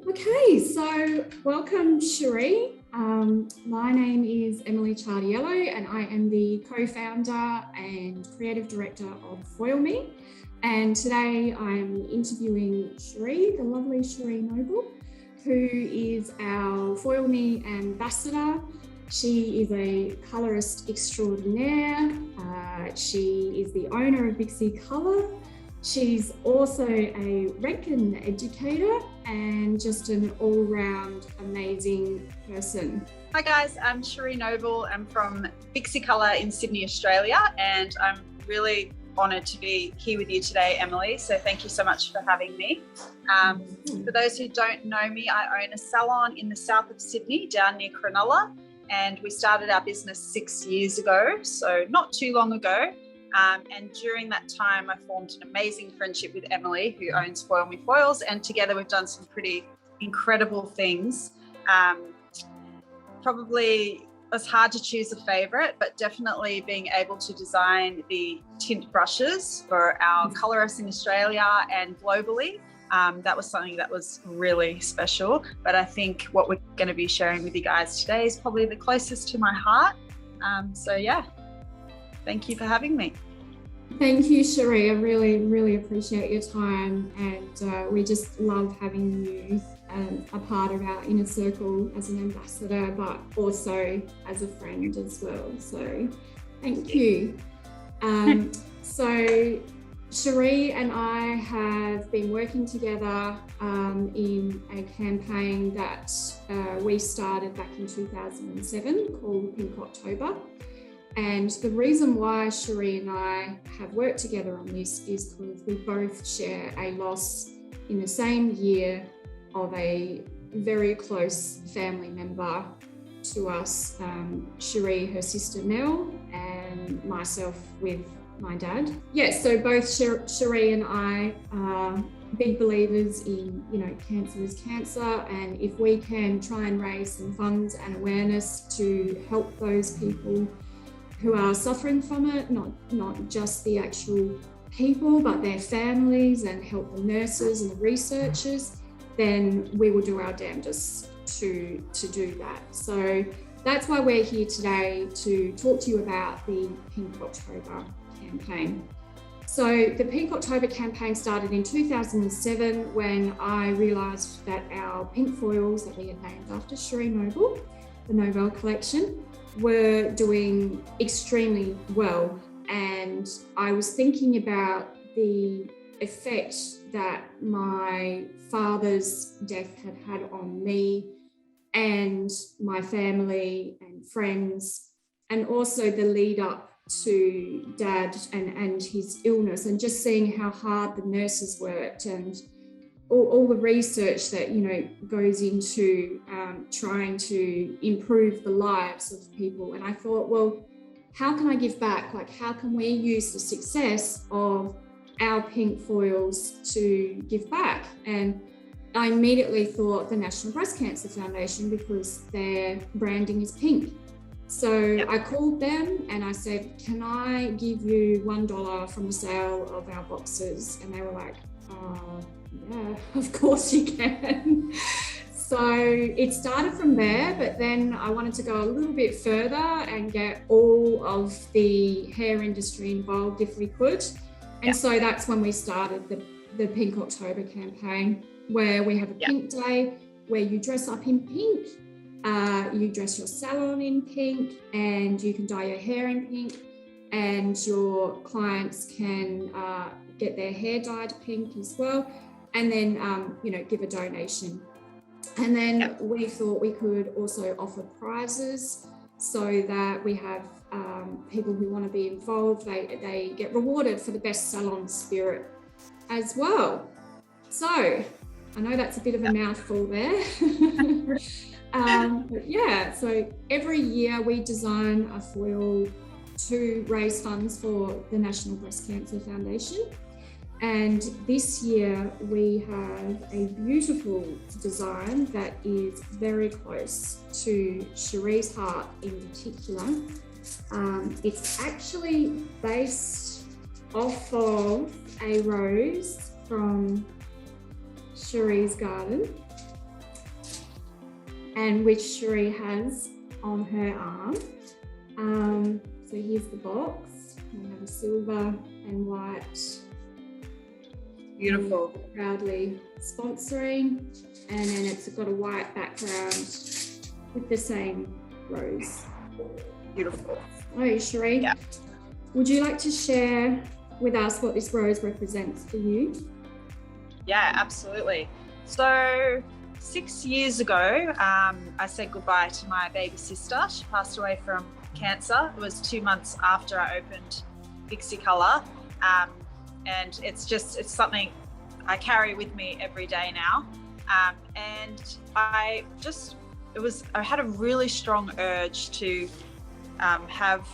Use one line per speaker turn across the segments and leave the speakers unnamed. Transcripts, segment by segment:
Okay, so welcome, Sheree. My name is Emily Ciardiello, and I am the co-founder and creative director of Foil Me. And today I'm interviewing Sheree, the lovely Sheree Knobel, who is our Foil Me ambassador. She is a colorist extraordinaire. She is the owner of Bixie Colour. She's also a reckon educator and just an all-round amazing person.
Hi guys, I'm Sheree Knobel. I'm from Bixie Colour in Sydney, Australia, and I'm really honoured to be here with you today, Emily. So thank you so much for having me. For those who don't know me, I own a salon in the south of Sydney, down near Cronulla, and we started our business 6 years ago, so not too long ago. And during that time, I formed an amazing friendship with Emily, who owns Foil Me Foils, and together we've done some pretty incredible things. Probably it's hard to choose a favourite, but definitely being able to design the tint brushes for our colourists in Australia and globally. That was something that was really special. But I think what we're going to be sharing with you guys today is probably the closest to my heart. So yeah, thank you for having me.
Thank you, Sheree. I really appreciate your time, and we just love having you a part of our inner circle as an ambassador, but also as a friend as well. So thank you. So Sheree and I have been working together in a campaign that we started back in 2007 called Pink October. And the reason why Sheree and I have worked together on this is because we both share a loss in the same year of a very close family member to us, Sheree, her sister Nell, and myself with my dad. Yes, so both Sheree and I are big believers in, cancer is cancer, and if we can try and raise some funds and awareness to help those people who are suffering from it, not just the actual people, but their families, and help the nurses and the researchers, then we will do our damnedest to do that. So that's why we're here today, to talk to you about the Pink October campaign. So the Pink October campaign started in 2007 when I realised that our pink foils that we had named after Sheree Knobel, the Knobel collection, were doing extremely well. And I was thinking about the effect that my father's death had on me and my family and friends, and also the lead up to Dad and his illness, and just seeing how hard the nurses worked, and all the research that goes into trying to improve the lives of people. And I thought, well, how can I give back? Like, how can we use the success of our pink foils to give back? And I immediately thought the National Breast Cancer Foundation, because their branding is pink. So I called them and I said, can I give you $1 from the sale of our boxes? And they were like, yeah, of course you can. So it started from there, but then I wanted to go a little bit further and get all of the hair industry involved if we could. And so that's when we started the Pink October campaign, where we have a pink day where you dress up in pink, you dress your salon in pink, and you can dye your hair in pink, and your clients can get their hair dyed pink as well. And then, give a donation. And then we thought we could also offer prizes so that we have people who want to be involved, they get rewarded for the best salon spirit as well. So I know that's a bit of a mouthful there. So every year we design a foil to raise funds for the National Breast Cancer Foundation. And this year we have a beautiful design that is very close to Sheree's heart in particular. It's actually based off of a rose from Sheree's garden. and which Sheree has on her arm. So here's the box. We have a silver and white.
Beautiful.
Proudly sponsoring, and then it's got a white background with the same rose.
Beautiful.
Oh, Sheree,
yeah.
Would you like to share with us what this rose represents for you?
Yeah, absolutely. So 6 years ago, I said goodbye to my baby sister. She passed away from cancer. It was 2 months after I opened Pixie Colour. And it's something I carry with me every day now. And I had a really strong urge to have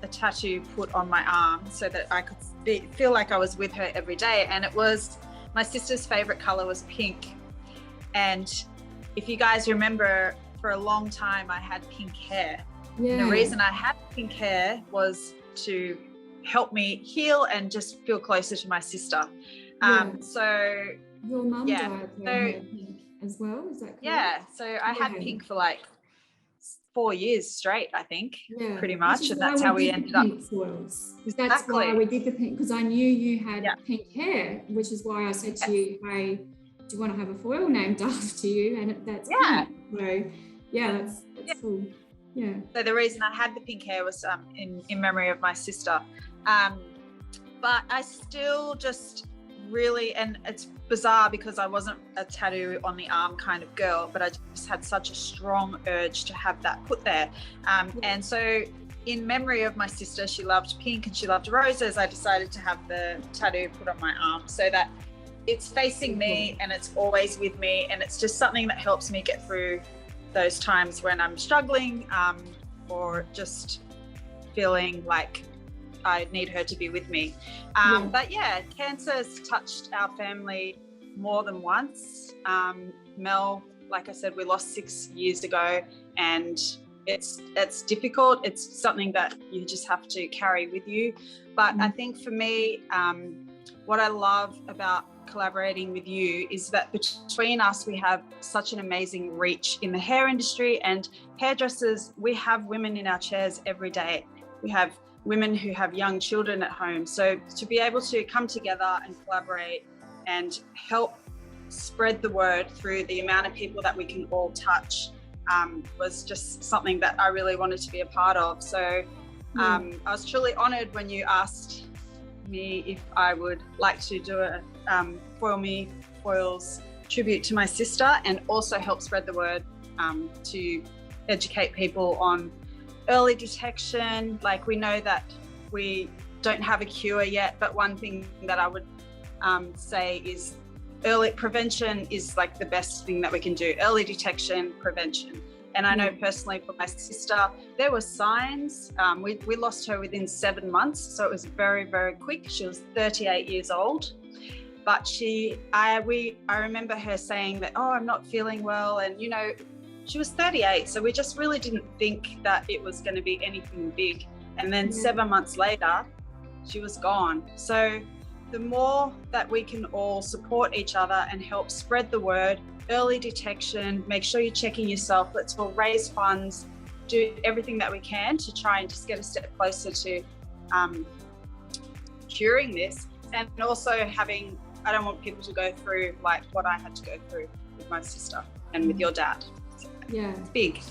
a tattoo put on my arm so that I could feel like I was with her every day. And it was, my sister's favorite color was pink. And if you guys remember, for a long time I had pink hair.
Yeah.
And the reason I had pink hair was to help me heal and just feel closer to my sister. So
your mum died when
so,
you had pink as well, is that correct?
Yeah, so I had pink for like 4 years straight, I think, pretty much, and that's how we ended up.
Foils.
Exactly.
That's why we did the pink, because I knew you had pink hair, which is why I said to you, hey, do you want to have a foil named after you? And that's pink. So that's cool. Yeah.
So the reason I had the pink hair was in memory of my sister. But I still just really, and it's bizarre because I wasn't a tattoo on the arm kind of girl, but I just had such a strong urge to have that put there. And so in memory of my sister, she loved pink and she loved roses, I decided to have the tattoo put on my arm so that it's facing me and it's always with me, and it's just something that helps me get through those times when I'm struggling or just feeling like I need her to be with me. But yeah, cancer has touched our family more than once. Mel, like I said, we lost 6 years ago, and it's difficult. It's something that you just have to carry with you. But I think for me, what I love about collaborating with you is that between us we have such an amazing reach in the hair industry, and hairdressers, we have women in our chairs every day. We have women who have young children at home. So to be able to come together and collaborate and help spread the word through the amount of people that we can all touch was just something that I really wanted to be a part of. So I was truly honored when you asked me if I would like to do a Foil Me Foils tribute to my sister, and also help spread the word to educate people on early detection. Like, we know that we don't have a cure yet, but one thing that I would say is early prevention is like the best thing that we can do. Early detection, prevention. And I know personally for my sister, there were signs. We lost her within 7 months, so it was very, very quick. She was 38 years old, but I remember her saying that, oh, I'm not feeling well, and you know, she was 38, so we just really didn't think that it was going to be anything big. And then 7 months later, she was gone. So the more that we can all support each other and help spread the word, early detection, make sure you're checking yourself, let's all raise funds, do everything that we can to try and just get a step closer to curing this. And also I don't want people to go through like what I had to go through with my sister and with your dad. It's big.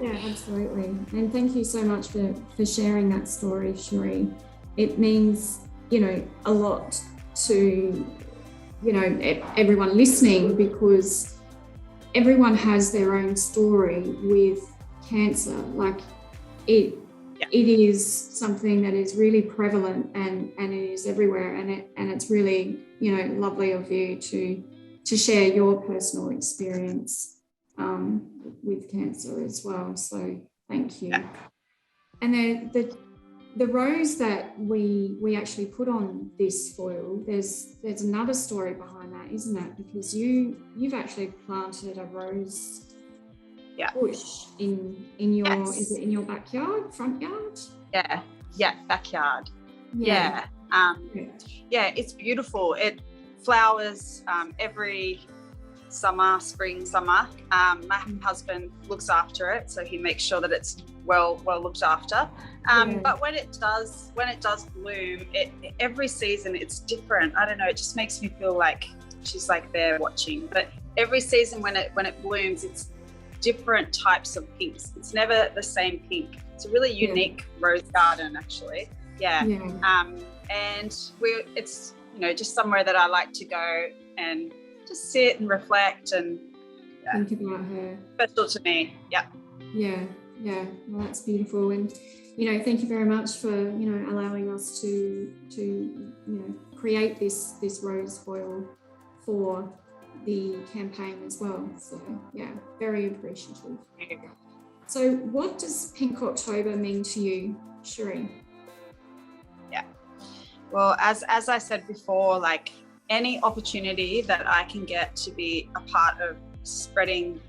Yeah, absolutely. And thank you so much for sharing that story, Sheree. It means, you know, a lot to, you know, everyone listening, because everyone has their own story with cancer. Like it is something that is really prevalent and it is everywhere, and it's really, you know, lovely of you to share your personal experience with cancer as well. So thank you. And the rose that we actually put on this foil, there's another story behind that, isn't it? Because you've actually planted a rose bush in your is it in your backyard, front yard?
Backyard. It's beautiful. It flowers every spring, summer. My husband looks after it, so he makes sure that it's well looked after. But when it does bloom, every season it's different. I don't know, it just makes me feel like she's like there watching. But every season when it blooms, it's different types of pinks. It's never the same pink. It's a really unique rose garden, actually. And it's just somewhere that I like to go and just sit and reflect and
think about her.
Special to me.
Well, that's beautiful. And thank you very much for allowing us to create this rose foil for the campaign as well. So very appreciative. So what does Pink October mean to you, Sheree?
Well, as I said before, like any opportunity that I can get to be a part of spreading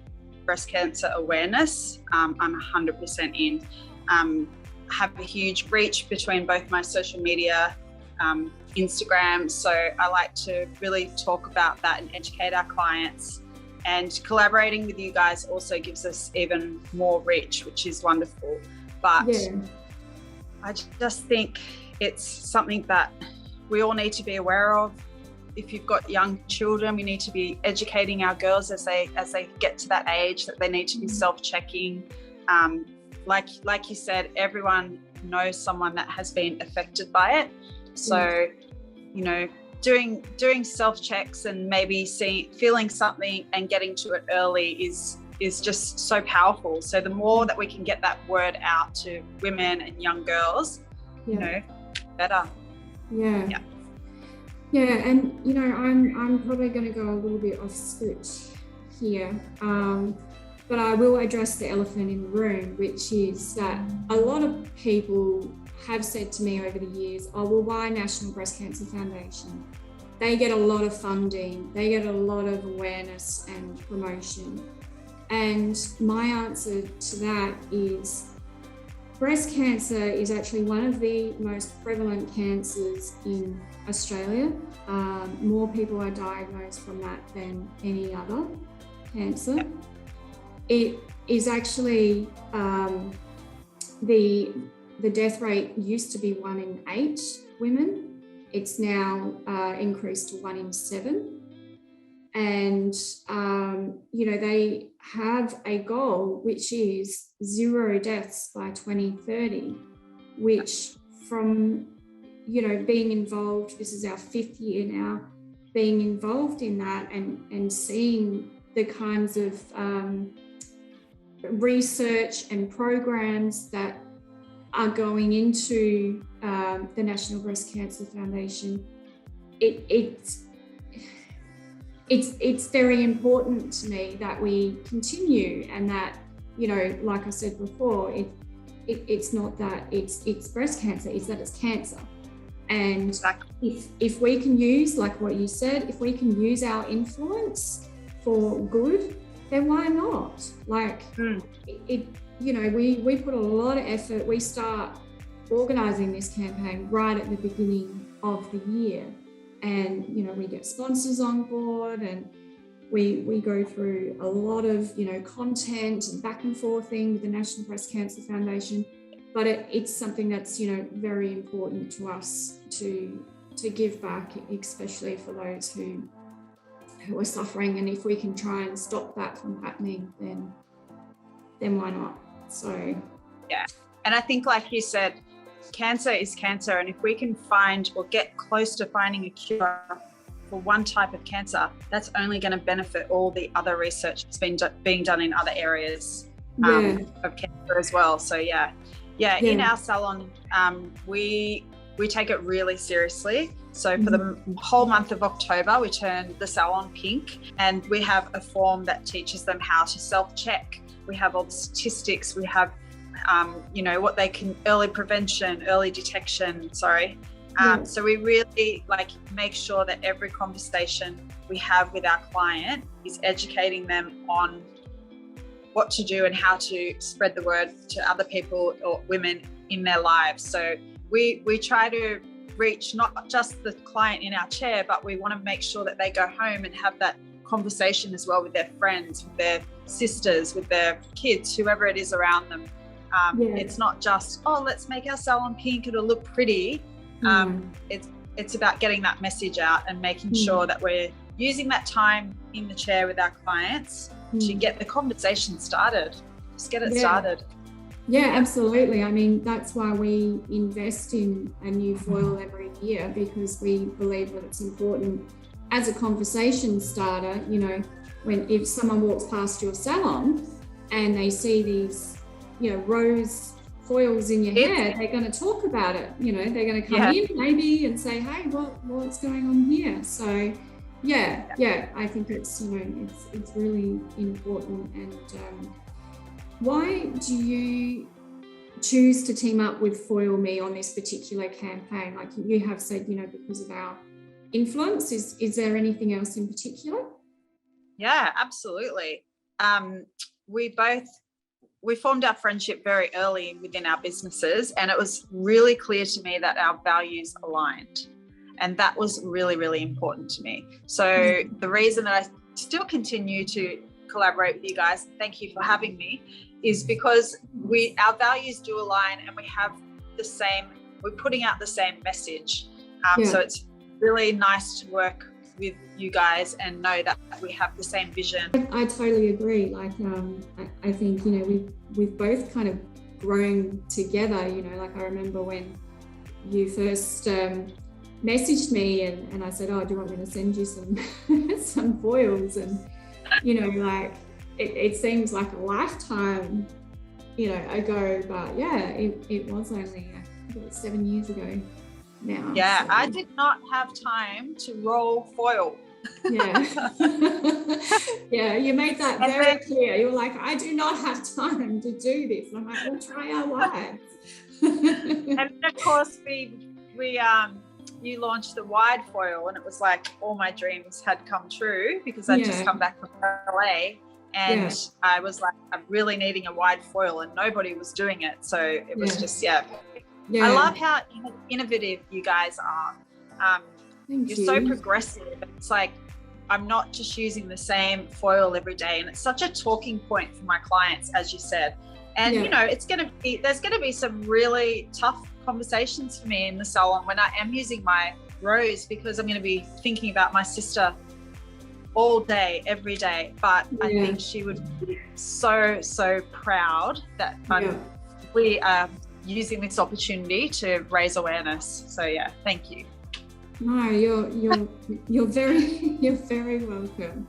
breast cancer awareness, I'm 100% in. I have a huge reach between both my social media, Instagram, so I like to really talk about that and educate our clients. And collaborating with you guys also gives us even more reach, which is wonderful. But I just think it's something that we all need to be aware of. If you've got young children, we need to be educating our girls as they get to that age that they need to be self-checking. Like you said, everyone knows someone that has been affected by it. So, doing self-checks and maybe feeling something and getting to it early is just so powerful. So the more that we can get that word out to women and young girls, better.
And I'm probably going to go a little bit off script here, but I will address the elephant in the room, which is that a lot of people have said to me over the years, oh, well, why National Breast Cancer Foundation? They get a lot of funding, they get a lot of awareness and promotion. And my answer to that is breast cancer is actually one of the most prevalent cancers in Australia. More people are diagnosed from that than any other cancer. It is actually the death rate used to be 1 in 8 women. It's now increased to 1 in 7. And, they have a goal, which is 0 deaths by 2030, which from, being involved, this is our 5th year now, being involved in that and seeing the kinds of research and programs that are going into the National Breast Cancer Foundation, it's very important to me that we continue, and that, like I said before, it's not that it's breast cancer, it's that it's cancer. And if we can use, like what you said, if we can use our influence for good, then why not? We put a lot of effort. We start organising this campaign right at the beginning of the year. And, we get sponsors on board, and we go through a lot of, content and back and forthing with the National Breast Cancer Foundation. But it's something that's, very important to us to give back, especially for those who are suffering. And if we can try and stop that from happening, then why not? So
and I think, like you said, cancer is cancer, and if we can find or get close to finding a cure for one type of cancer, that's only going to benefit all the other research that's being done in other areas of cancer as well. So in our salon, we take it really seriously. So for the whole month of October, we turn the salon pink, and we have a form that teaches them how to self-check. We have all the statistics, we have what they can, early prevention, early detection, so we really make sure that every conversation we have with our client is educating them on what to do and how to spread the word to other people or women in their lives. So we try to reach not just the client in our chair, but we want to make sure that they go home and have that conversation as well with their friends, with their sisters, with their kids, whoever it is around them. It's not just, oh, let's make our salon pink, it'll look pretty. It's about getting that message out and making sure that we're using that time in the chair with our clients to get the conversation started. Just get it started.
Yeah, absolutely. I mean, that's why we invest in a new foil every year, because we believe that it's important as a conversation starter. You know, if someone walks past your salon and they see these, you know, rose foils in your hair, they're going to talk about it. You know, they're going to come in maybe and say, hey, what's going on here? So I think it's, you know, it's really important. And why do you choose to team up with Foil Me on this particular campaign? Like you have said, you know, because of our influence. Is there anything else in particular?
Yeah, absolutely. We formed our friendship very early within our businesses, and it was really clear to me that our values aligned. And that was really, really important to me. So the reason that I still continue to collaborate with you guys, and thank you for having me, is because our values do align, and we have we're putting out the same message. So it's really nice to work with you guys and know that we have the same vision.
I totally agree. Like, I think, you know, we've both kind of grown together, you know, like I remember when you first messaged me and I said, oh, do you want me to send you some foils? And, you know, like it seems like a lifetime, you know, ago, but it was only, I think it was 7 years ago now.
Yeah,
so.
I did not have time to roll foil.
Yeah. You made that very clear. You were like, I do not have time to do this. And I'm like, we'll try our lives.
And of course you launched the wide foil, and it was like all my dreams had come true, because I'd just come back from LA, and I was like, I'm really needing a wide foil, and nobody was doing it. So it was just I love how innovative you guys are. You're so progressive. It's like, I'm not just using the same foil every day, and it's such a talking point for my clients, as you said. And you know, there's going to be some really tough conversations for me in the salon when I am using my rose, because I'm going to be thinking about my sister all day, every day. But I think she would be so proud that we are using this opportunity to raise awareness. So thank you.
No, you're very welcome.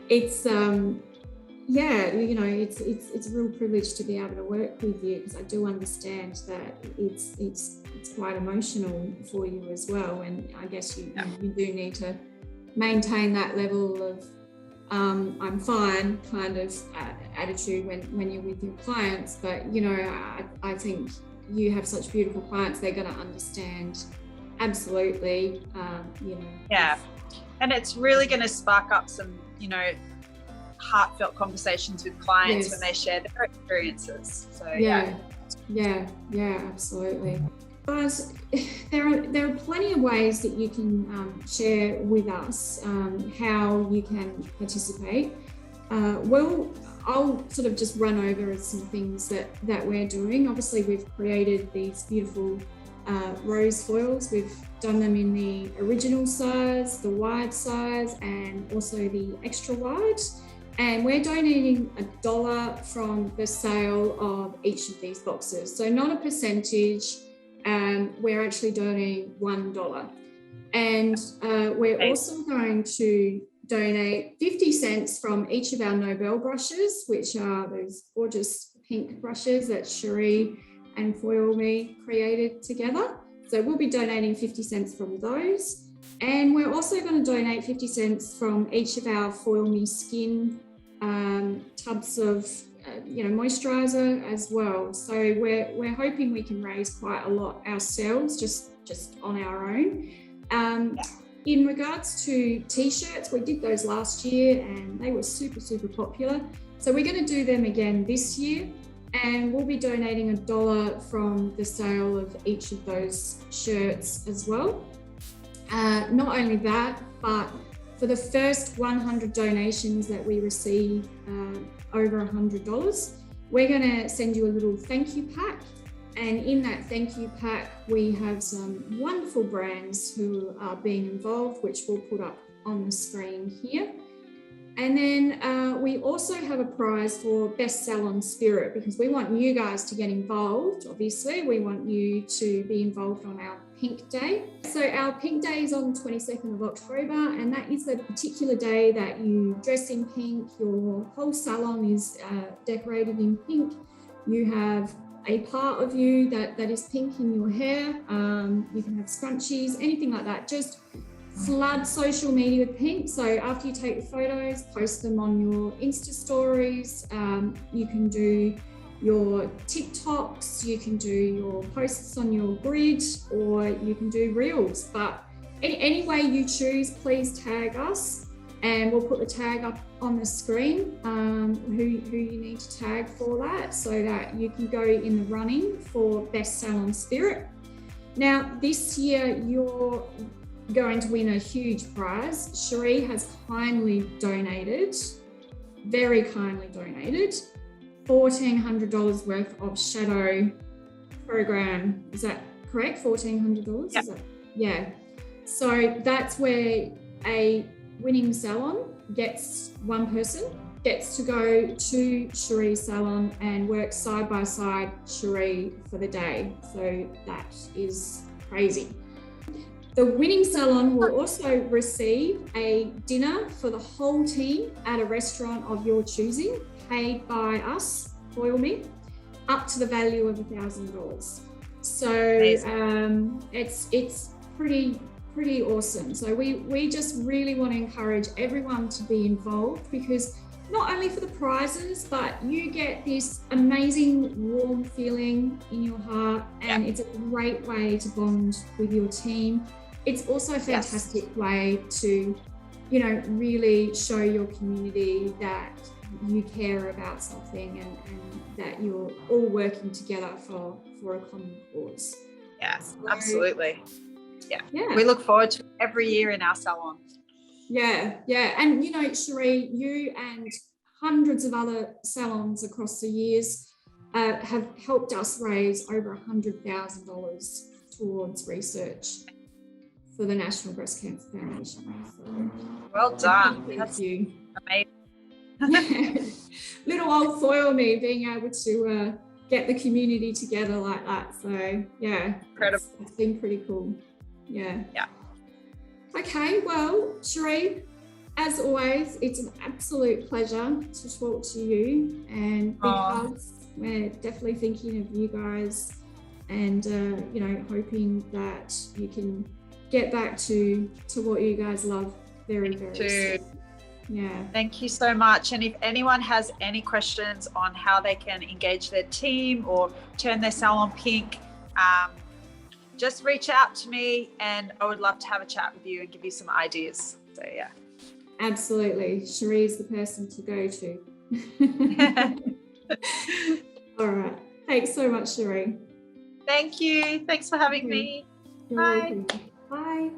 It's you know, it's a real privilege to be able to work with you, because I do understand that it's quite emotional for you as well, and I guess you do need to maintain that level of I'm fine kind of attitude when you're with your clients. But you know, I think you have such beautiful clients, they're going to understand absolutely. You know,
and it's really going to spark up some, you know, heartfelt conversations with clients when they share their experiences. So absolutely. But there are plenty of ways that you can share with us how you can participate. I'll sort of just run over some things that we're doing. Obviously, we've created these beautiful rose foils. We've done them in the original size, the wide size, and also the extra wide. And we're donating $1 from the sale of each of these boxes. So not a percentage, we're actually donating $1. And we're also going to donate 50 cents from each of our Knobel brushes, which are those gorgeous pink brushes that Sheree and Foil Me created together. So we'll be donating 50 cents from those. And we're also going to donate 50 cents from each of our Foil Me Skin tubs of moisturizer as well. So we're hoping we can raise quite a lot ourselves just on our own. In regards to t-shirts, we did those last year and they were super popular. So we're going to do them again this year, and we'll be donating $1 from the sale of each of those shirts as well. Not only that, but
For the first 100 donations that we receive over $100, we're going to send you a little thank you pack. And in that thank you pack, we have some wonderful brands who are being involved, which we'll put up on the screen here. And then we also have a prize for Best Salon Spirit, because we want you guys to get involved. Obviously, we want you to be involved on our Pink Day. So our Pink Day is on the 22nd of October, and that is the particular day that you dress in pink. Your whole salon is decorated in pink. You have a part of you that is pink in your hair. You can have scrunchies, anything like that. Just flood social media with pink. So after you take the photos, post them on your Insta stories. You can do your TikToks, you can do your posts on your grid, or you can do reels. But any way you choose, please tag us, and we'll put the tag up on the screen, who you need to tag for that, so that you can go in the running for Best Salon Spirit. Now, this year, you're going to win a huge prize. Sheree has kindly donated, very kindly donated, $1,400 worth of shadow program. Is that correct? $1,400?
Yep.
Is that? Yeah. So that's where a winning salon one person gets to go to Sheree's salon and work side by side Sheree for the day. So that is crazy. The winning salon will also receive a dinner for the whole team at a restaurant of your choosing, paid by us, Foil Me, up to the value of $1,000. So it's pretty awesome. So we just really want to encourage everyone to be involved, because not only for the prizes, but you get this amazing warm feeling in your heart, and it's a great way to bond with your team. It's also a fantastic way to, really show your community that you care about something, and that you're all working together for a common cause.
Yeah,
so,
absolutely. Yeah. We look forward to it every year in our salon. Yeah.
And Sheree, you and hundreds of other salons across the years have helped us raise over $100,000 towards research for the National Breast Cancer Foundation. So,
well done.
Thank you.
Amazing.
Little old Foil Me being able to get the community together like that. So yeah,
incredible.
It's been pretty cool. Yeah. Okay, well, Sheree, as always, it's an absolute pleasure to talk to you, and big hugs. We're definitely thinking of you guys, and hoping that you can get back to what you guys love very, very soon. Yeah.
Thank you so much. And if anyone has any questions on how they can engage their team or turn their salon pink, just reach out to me, and I would love to have a chat with you and give you some ideas. So yeah.
Absolutely. Sheree is the person to go to. All right. Thanks so much, Sheree.
Thank you. Thanks for having me.
You're
Bye.
welcome. Bye.